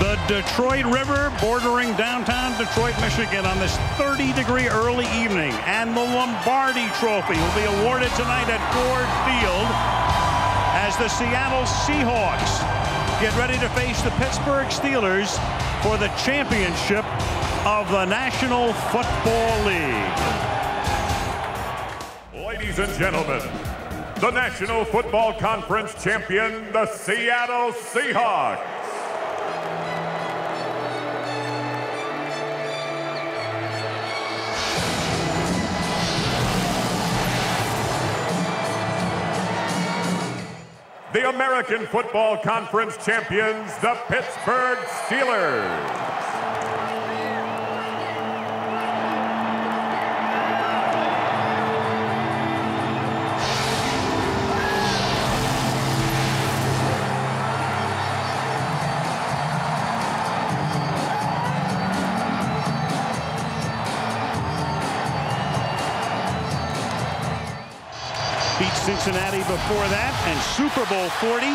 The Detroit River bordering downtown Detroit, Michigan on this 30-degree early evening. And the Lombardi Trophy will be awarded tonight at Ford Field as the Seattle Seahawks get ready to face the Pittsburgh Steelers for the championship of the National Football League. Ladies and gentlemen, the National Football Conference champion, the Seattle Seahawks. The American Football Conference champions, the Pittsburgh Steelers. Beat Cincinnati before that, and Super Bowl 40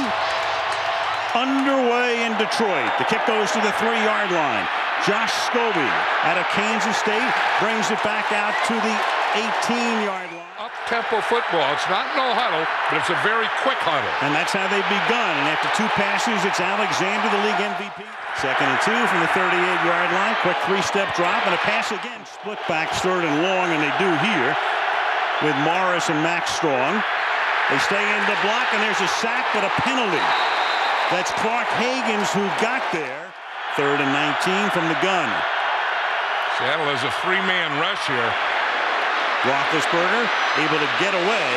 underway in Detroit. The kick goes to the 3-yard line. Josh Scobie out of Kansas State brings it back out to the 18-yard line. Up-tempo football. It's not no huddle, but it's a very quick huddle. And that's how they've begun. And after 2 passes, it's Alexander, the league MVP. 2nd and 2 from the 38-yard line. Quick 3-step drop and a pass again. Split back, 3rd and long, and they do here with Morris and Max Strong. They stay in the block, and there's a sack, but a penalty. That's Clark Hagens who got there. 3rd and 19 from the gun. Seattle has a 3-man rush here. Roethlisberger able to get away,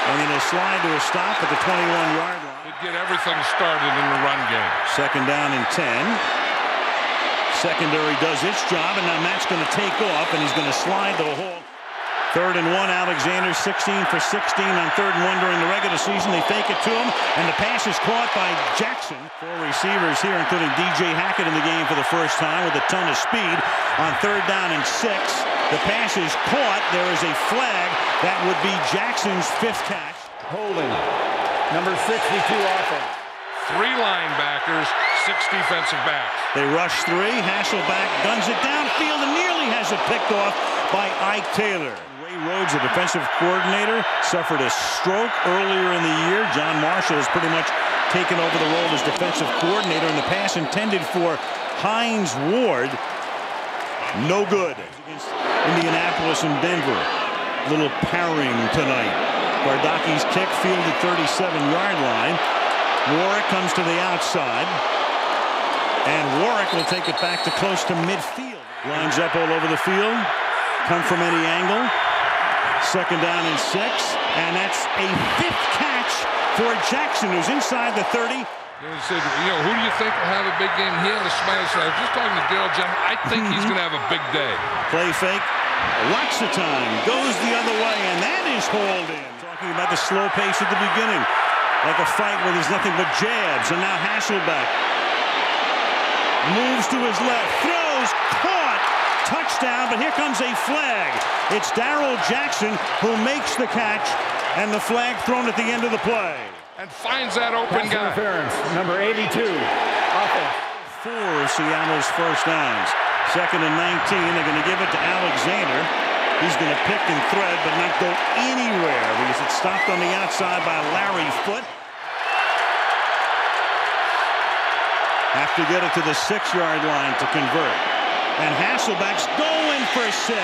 and then a slide to a stop at the 21-yard line. He'd get everything started in the run game. 2nd down and 10. Secondary does its job, and now Matt's going to take off, and he's going to slide to a hole. 3rd and 1, Alexander 16 for 16 on 3rd and 1 during the regular season. They fake it to him, and the pass is caught by Jackson. 4 receivers here, including DJ Hackett in the game for the first time with a ton of speed. On 3rd down and 6, the pass is caught. There is a flag. That would be Jackson's 5th catch. Holding. Number 62 offense. 3 linebackers, 6 defensive backs. They rush 3. Hasselback guns it downfield and nearly has it picked off by Ike Taylor. Ray Rhodes, the defensive coordinator, suffered a stroke earlier in the year. John Marshall has pretty much taken over the role as defensive coordinator, and the pass intended for Hines Ward, no good. Against Indianapolis and Denver. Little parring tonight. Gardaki's kick fielded 37-yard line. Warwick comes to the outside, and Warwick will take it back to close to midfield. Lines up all over the field, come from any angle. 2nd down and 6, and that's a 5th catch for Jackson, who's inside the 30. They said, who do you think will have a big game? He had a smile. I was just talking to Daryl Johnson. I think he's going to have a big day. Play fake, lots of time, goes the other way, and that is hauled in. Talking about the slow pace at the beginning. Like a fight where there's nothing but jabs. And now Hasselback moves to his left, throws, caught, touchdown, but here comes a flag. It's Darrell Jackson who makes the catch, and the flag thrown at the end of the play. And finds that open guy. Interference, number 82, offense. 4 of Seattle's first downs. 2nd and 19, they're going to give it to Alexander. He's going to pick and thread, but not go anywhere because it's stopped on the outside by Larry Foote. Have to get it to the 6-yard line to convert. And Hasselback's going for 6.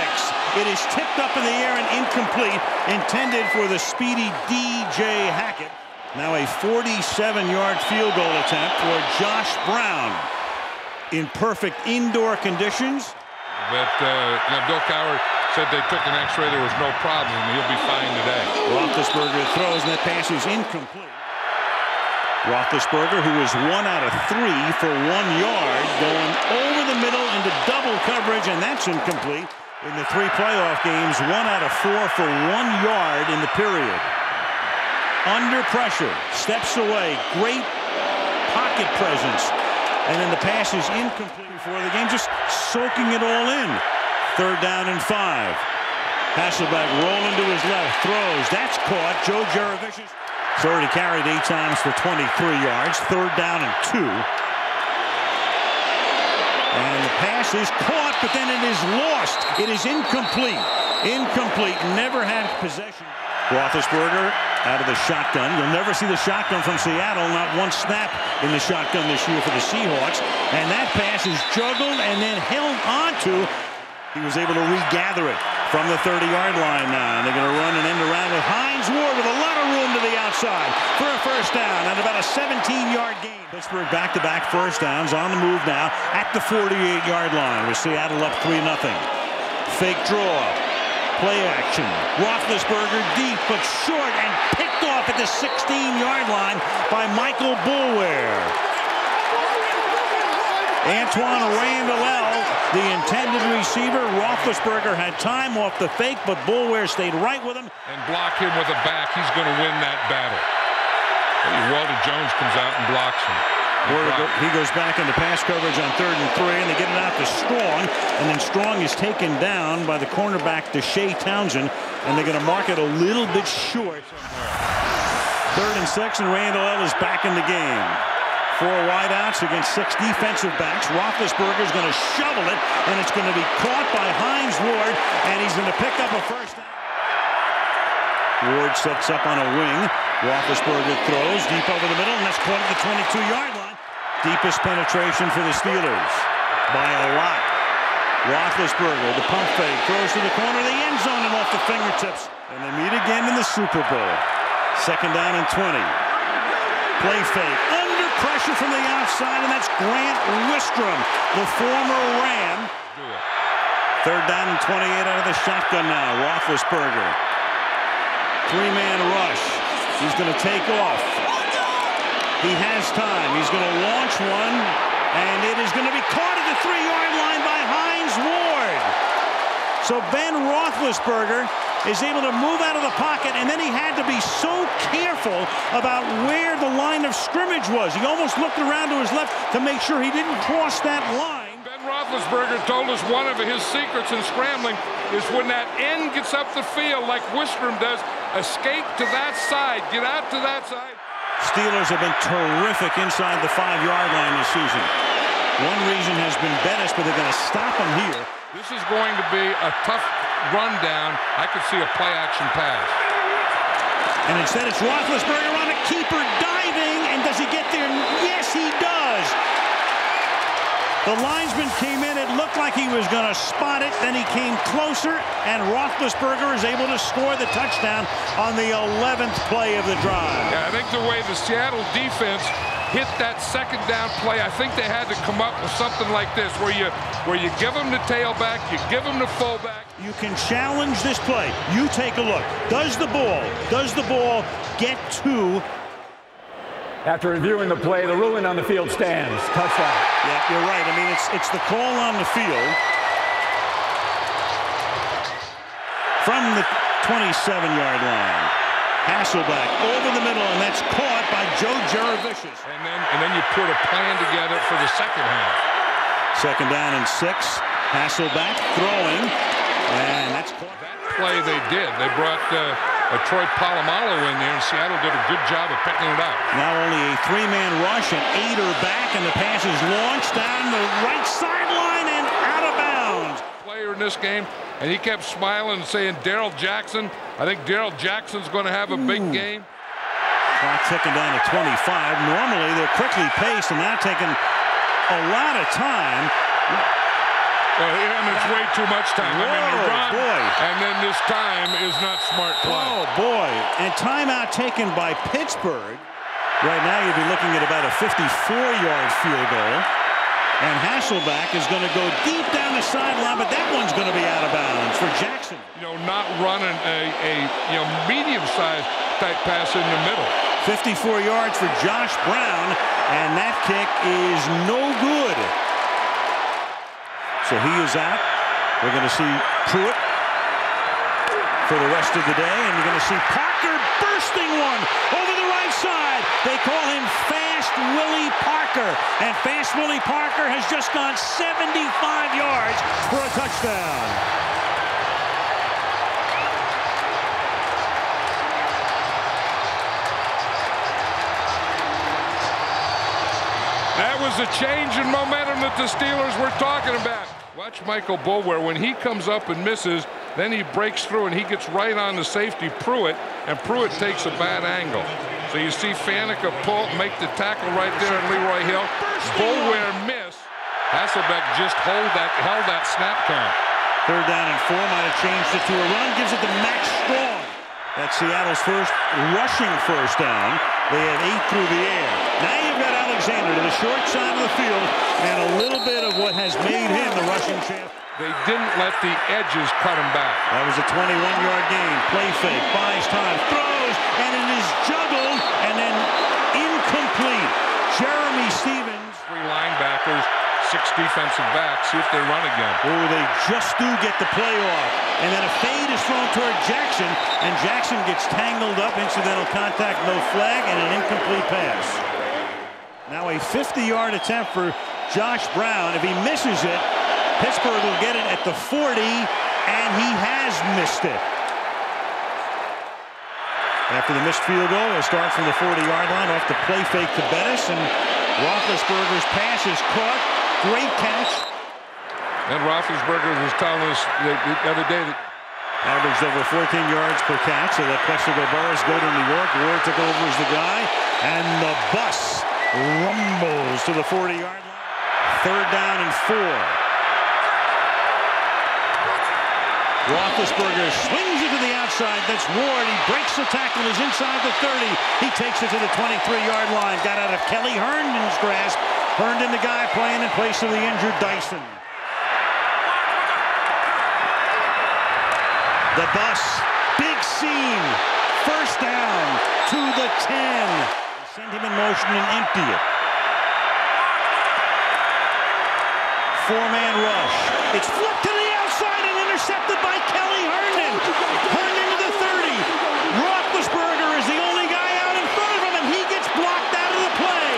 It is tipped up in the air and incomplete, intended for the speedy DJ Hackett. Now a 47-yard field goal attempt for Josh Brown in perfect indoor conditions. But Bill Cowher said they took an X-ray. There was no problem. He'll be fine today. Roethlisberger throws, and that pass is incomplete. Roethlisberger, who was 1 out of 3 for 1 yard, going over the middle into double coverage, and that's incomplete. In the 3 playoff games, 1 out of 4 for 1 yard in the period. Under pressure, steps away, great pocket presence, and then the pass is incomplete before the game, just soaking it all in. 3rd down and 5. Hasselback rolling to his left, throws, that's caught. Joe Jurevicius has already carried 8 times for 23 yards. 3rd down and 2. pass is caught, but then it is lost. It is incomplete. Incomplete. Never had possession. Roethlisberger out of the shotgun. You'll never see the shotgun from Seattle. Not one snap in the shotgun this year for the Seahawks. And that pass is juggled and then held onto. He was able to regather it from the 30-yard line now. And they're going to run an end around with Hines Ward with a lot of room to the outside for a first down and about a 17-yard gain. Pittsburgh back-to-back first downs on the move now at the 48-yard line with Seattle up 3-0. Fake draw. Play action. Roethlisberger deep but short and picked off at the 16-yard line by Michael Boulware. Antoine Randall, the intended receiver. Roethlisberger had time off the fake, but Boulware stayed right with him. And block him with a back. He's going to win that battle. Walter Jones comes out and blocks him. He goes back into pass coverage on 3rd and 3, and they get it out to Strong, and then Strong is taken down by the cornerback Deshae Townsend, and they're going to mark it a little bit short. 3rd and 6, and Randall is back in the game. 4 wideouts against 6 defensive backs. Roethlisberger is going to shovel it, and it's going to be caught by Hines Ward, and he's going to pick up a first down. Ward sets up on a wing. Roethlisberger throws deep over the middle, and that's caught at the 22-yard line. Deepest penetration for the Steelers by a lot. Roethlisberger, the pump fake, throws to the corner of the end zone and off the fingertips. And they meet again in the Super Bowl. 2nd down and 20. Play fake. Under pressure from the outside, and that's Grant Wistrom, the former Ram. 3rd down and 28 out of the shotgun now. Roethlisberger. 3-man rush. He's going to take off. He has time. He's going to launch one, and it is going to be caught at the 3-yard line by Hines Ward. So Ben Roethlisberger is able to move out of the pocket, and then he had to be so careful about where the line of scrimmage was. He almost looked around to his left to make sure he didn't cross that line. Ben Roethlisberger told us one of his secrets in scrambling is when that end gets up the field like Wistrom does, escape to that side, get out to that side. Steelers have been terrific inside the 5-yard line this season. One reason has been Bettis, but they're going to stop him here. This is going to be a tough rundown. I could see a play-action pass. And instead it's Roethlisberger on a keeper diving, and does he get there? Yes, he does. The linesman came in. It looked like he was going to spot it. Then he came closer, and Roethlisberger is able to score the touchdown on the 11th play of the drive. Yeah, I think the way the Seattle defense hit that 2nd down play, I think they had to come up with something like this, where you give them the tailback, you give them the fullback. You can challenge this play. You take a look. Does the ball get to? After reviewing the play, the ruling on the field stands. Touchdown. Yeah, you're right. I mean, it's the call on the field from the 27-yard line. Hasselbeck over the middle, and that's caught by Joe Juravicius. And then you put a plan together for the second half. 2nd down and 6. Hasselbeck throwing, and that's caught. That play they did. They brought Troy Polamalu in there, and Seattle did a good job of picking it up. Now only a 3-man rush, and 8 are back, and the pass is launched down the right sideline and out of bounds. Player in this game, and he kept smiling and saying, Darrell Jackson. I think Darrell Jackson's going to have a big game. Clock ticking down to 25. Normally they're quickly paced, and now taking a lot of time. Well, and it's way too much time. Whoa, I mean, the run, boy. and then this time is not smart play. Oh, boy. And timeout taken by Pittsburgh. Right now you'd be looking at about a 54-yard field goal. And Hasselbeck is going to go deep down the sideline, but that one's going to be out of bounds for Jackson. Not running a medium-sized type pass in the middle. 54 yards for Josh Brown, and that kick is no good. So he is out. We're going to see Pruitt for the rest of the day, and you're going to see Parker bursting one over the right side. They call him Fast Willie Parker, and Fast Willie Parker has just gone 75 yards for a touchdown. That was the change in momentum that the Steelers were talking about. Watch Michael Boulware. When he comes up and misses, then he breaks through and he gets right on the safety, Pruitt, and Pruitt takes a bad angle. So you see Faneca pull, make the tackle right there on Leroy Hill. Boulware miss. Hasselbeck just held that snap count. 3rd down and 4, might have changed it to a run, gives it to Max Strong. That's Seattle's first rushing first down. They have 8 through the air. Now you've got Alexander to the short side of the field, and a little bit of what has made him the rushing champ. They didn't let the edges cut him back. That was a 21-yard gain. Play fake, buys time, throws, and it is juggled, and then incomplete. Jeremy Stevens. 3 linebackers, 6 defensive backs. See if they run again. Oh, they just do get the play off. And then a fade is thrown toward Jackson, and Jackson gets tangled up. Incidental contact, no flag, and an incomplete pass. Now a 50-yard attempt for Josh Brown. If he misses it, Pittsburgh will get it at the 40, and he has missed it. After the missed field goal, he'll start from the 40-yard line off the play fake to Bettis, and Roethlisberger's pass is caught. Great catch. And Roethlisberger was telling us the other day that averaged over 14 yards per catch. So let Plexico Burress go to New York. Ward took over as the guy, and the bus rumbles to the 40-yard line. 3rd down and 4. Roethlisberger swings it to the outside. That's Ward. He breaks the tackle. Is inside the 30. He takes it to the 23-yard line. Got out of Kelly Herndon's grasp. Herndon, the guy playing in place of the injured Dyson. The bus. Big seam. 1st down to the 10. Send him in motion and empty it. 4-man rush. It's flipped to the outside and intercepted by Kelly Herndon. Herndon to the 30. Roethlisberger is the only guy out in front of him, and he gets blocked out of the play.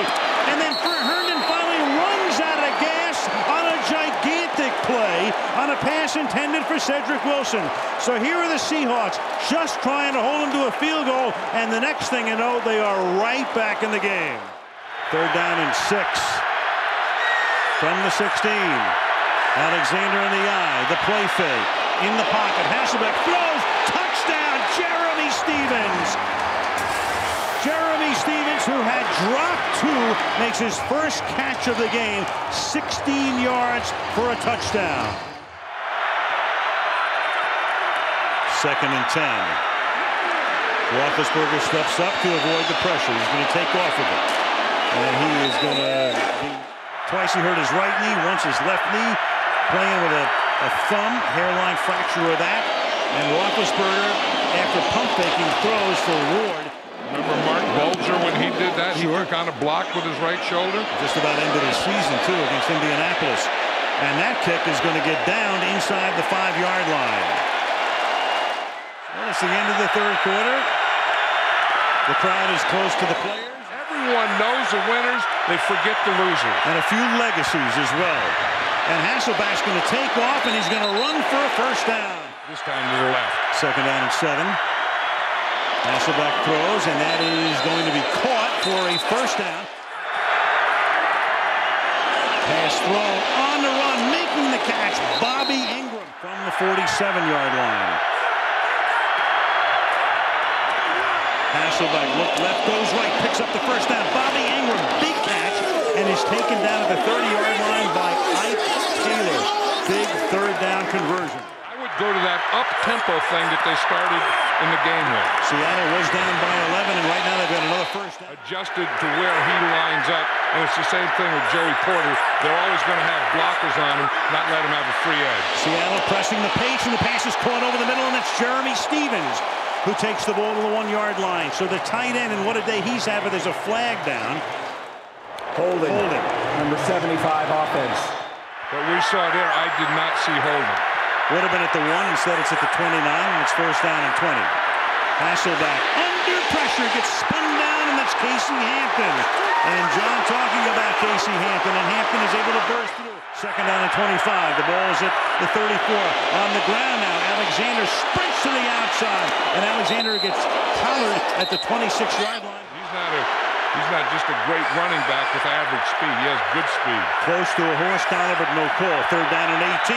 And then Herndon finally runs out of gas on a gigantic play on a pass intended for Cedric Wilson. So here are the Seahawks just trying to hold him to a field goal, and the next thing you know, they are right back in the game. 3rd down and 6. From the 16. Alexander in the eye. The play fake. In the pocket. Hasselbeck throws. Touchdown. Jeremy Stevens. Jeremy Stevens, who had dropped 2, makes his first catch of the game. 16 yards for a touchdown. 2nd and 10. Roethlisberger steps up to avoid the pressure. He's going to take off of it. And he is going to be... Twice he hurt his right knee, once his left knee, playing with a thumb, hairline fracture of that. And Roethlisberger, after pump faking, throws for Ward. Remember Mark Bulger when he did that? He worked on a block with his right shoulder. Just about ended his season, too, against Indianapolis. And that kick is going to get down inside the 5-yard line. Well, it's the end of the 3rd quarter. The crowd is close to the players. Everyone knows the winners, they forget the losers. And a few legacies as well. And Hasselbeck's going to take off, and he's going to run for a 1st down. This time to the left. 2nd down and 7. Hasselbeck throws, and that is going to be caught for a 1st down. Pass throw on the run, making the catch, Bobby Ingram from the 47-yard line. Hasselbeck look left, goes right, picks up the 1st down. Bobby Ingram, big catch, and is taken down at the 30-yard line by Ike Taylor. Big 3rd down conversion. I would go to that up-tempo thing that they started in the game with. Seattle was down by 11, and right now they've got another 1st down. Adjusted to where he lines up, and it's the same thing with Joey Porter. They're always going to have blockers on him, not let him have a free edge. Seattle pressing the pace, and the pass is caught over the middle, and that's Jeremy Stevens, who takes the ball to the 1-yard line. So the tight end, and what a day he's having, there's a flag down. Holding. Number 75 offense. What we saw there, I did not see holding. Would have been at the 1, instead it's at the 29, and it's 1st down and 20. Hasselbeck, under pressure, gets spun down, and that's Casey Hampton. And John talking about Casey Hampton, and Hampton is able to burst through. 2nd down and 25. The ball is at the 34. On the ground now, Alexander sprints to the outside, and Alexander gets collared at the 26-yard line. He's not a He's not just a great running back with average speed. He has good speed. Close to a horse collar, but no call. Third down and 18.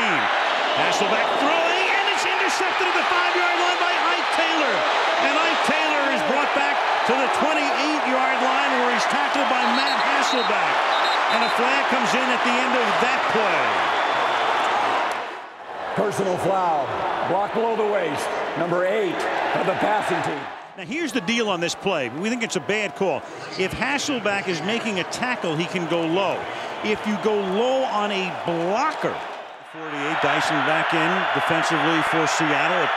Hasselbeck throwing, and it's intercepted at the 5-yard line by Ike Taylor. And Ike Taylor is brought back to the 28-yard line where he's tackled by Matt Hasselbeck. And a flag comes in at the end of that play. Personal foul. Block below the waist. Number 8 of the passing team. Now here's the deal on this play. We think it's a bad call. If Hasselbeck is making a tackle, he can go low. If you go low on a blocker. 48, Dyson back in defensively for Seattle.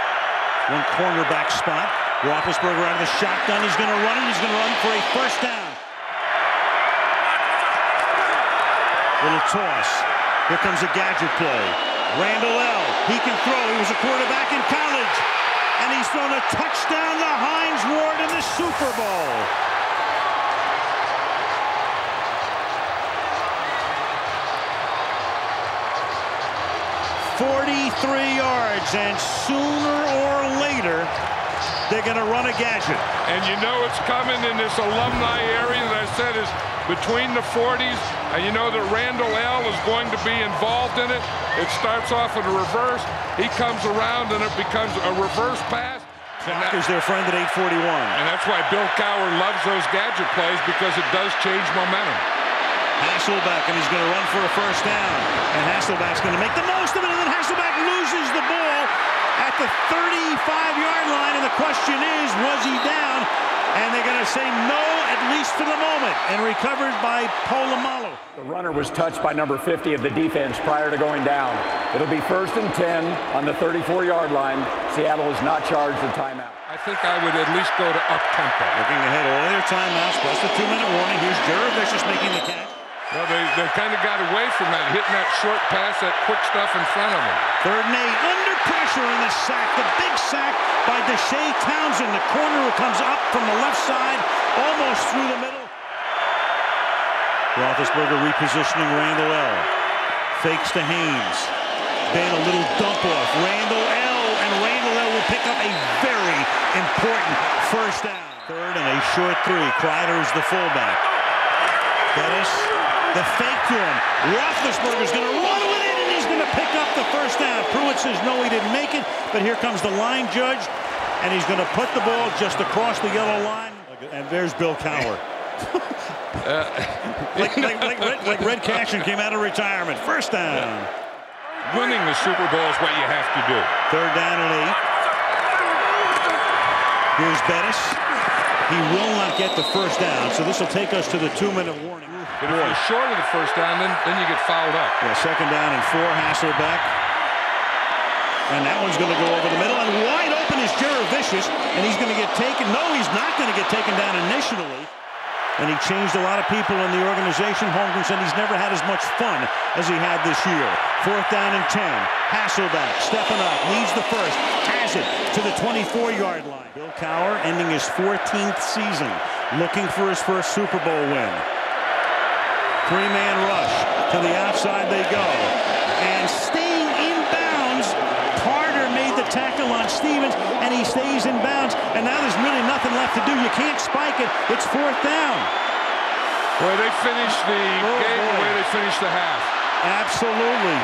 One cornerback spot. Roethlisberger out of the shotgun. He's going to run it. He's going to run for a first down. Little toss. Here comes a gadget play. Randall L. He can throw. He was a quarterback in college. And he's thrown a touchdown to Hines Ward in the Super Bowl. "43 yards, and sooner or later, they're going to run a gadget." And you know it's coming in this alumni area that I said is between the 40s, and you know that Randall L. is going to be involved in it. It starts off in a reverse. He comes around, and it becomes a reverse pass. Clock is their friend at 8:41. And that's why Bill Cowher loves those gadget plays, because it does change momentum. Hasselbeck, and he's going to run for a first down. And Hasselbeck's going to make the most of it, and then Hasselbeck loses the ball at the 35-yard line, and the question is, was he down? And they're going to say no, at least for the moment, and recovered by Polamalu. The runner was touched by number 50 of the defense prior to going down. It'll be 1st and 10 on the 34-yard line. Seattle is not charged a timeout. I think I would at least go to up-tempo. Looking ahead, all their timeouts, plus the 2-minute warning. Here's Jurevicius making the catch. Well, they kind of got away from that, hitting that short pass, that quick stuff in front of them. 3rd and 8, under pressure in the sack. The big sack by Deshae Townsend, the corner who comes up from the left side, almost through the middle. Roethlisberger repositioning Randall L. Fakes to Haynes. Then a little dump off. Randall L. And Randall L. will pick up a very important first down. 3rd and a short 3. Kreider's the fullback. Bettis, the fake to him. Roethlisberger's going to run with it, and he's going to pick up the first down. Pruitt says no, he didn't make it, but here comes the line judge, and he's going to put the ball just across the yellow line. And there's Bill Cowher. like Red Cashin came out of retirement. First down. Winning the Super Bowl is what you have to do. 3rd down and 8. Here's Bettis. He will not get the first down, so this will take us to the 2-minute warning. But if you're short of the first down, then you get fouled up. Yeah, 2nd down and 4, Hasselbeck. And that one's going to go over the middle, and wide open is Jurevicius, and he's going to get taken. No, he's not going to get taken down initially. And he changed a lot of people in the organization. Holmgren said he's never had as much fun as he had this year. 4th down and 10. Hasselbeck stepping up, needs the first, has it to the 24-yard line. Bill Cowher ending his 14th season, looking for his first Super Bowl win. 3-man rush to the outside they go, and staying in bounds. Carter made the tackle on Stevens, and he stays in bounds. And now there's really nothing left to do. You can't spike it. It's 4th down. Boy, they finished the game the way they finished the half. Absolutely.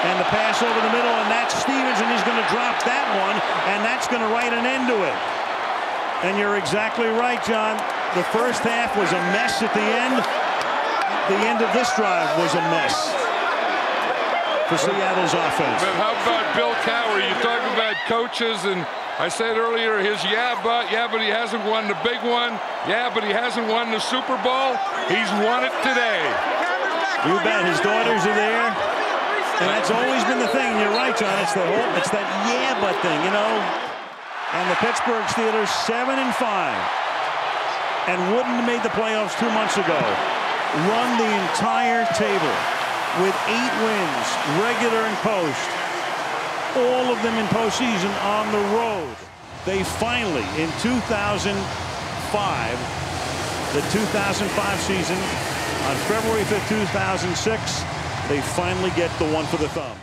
And the pass over the middle, and that's Stevens, and he's going to drop that one, and that's going to write an end to it. And you're exactly right, John. The first half was a mess at the end. The end of this drive was a mess for Seattle's offense. But how about Bill Cowher? You talk about coaches, and I said earlier his yeah, but he hasn't won the big one. Yeah, but he hasn't won the Super Bowl. He's won it today. You bet. His daughters are there. And that's always been the thing. You're right, John. It's that yeah, but thing, you know. And the Pittsburgh Steelers 7-5, and wouldn't have made the playoffs 2 months ago. Run the entire table with 8 wins, regular and post. All of them in postseason on the road. They finally, in 2005, the 2005 season, on February 5th, 2006, they finally get the one for the thumb.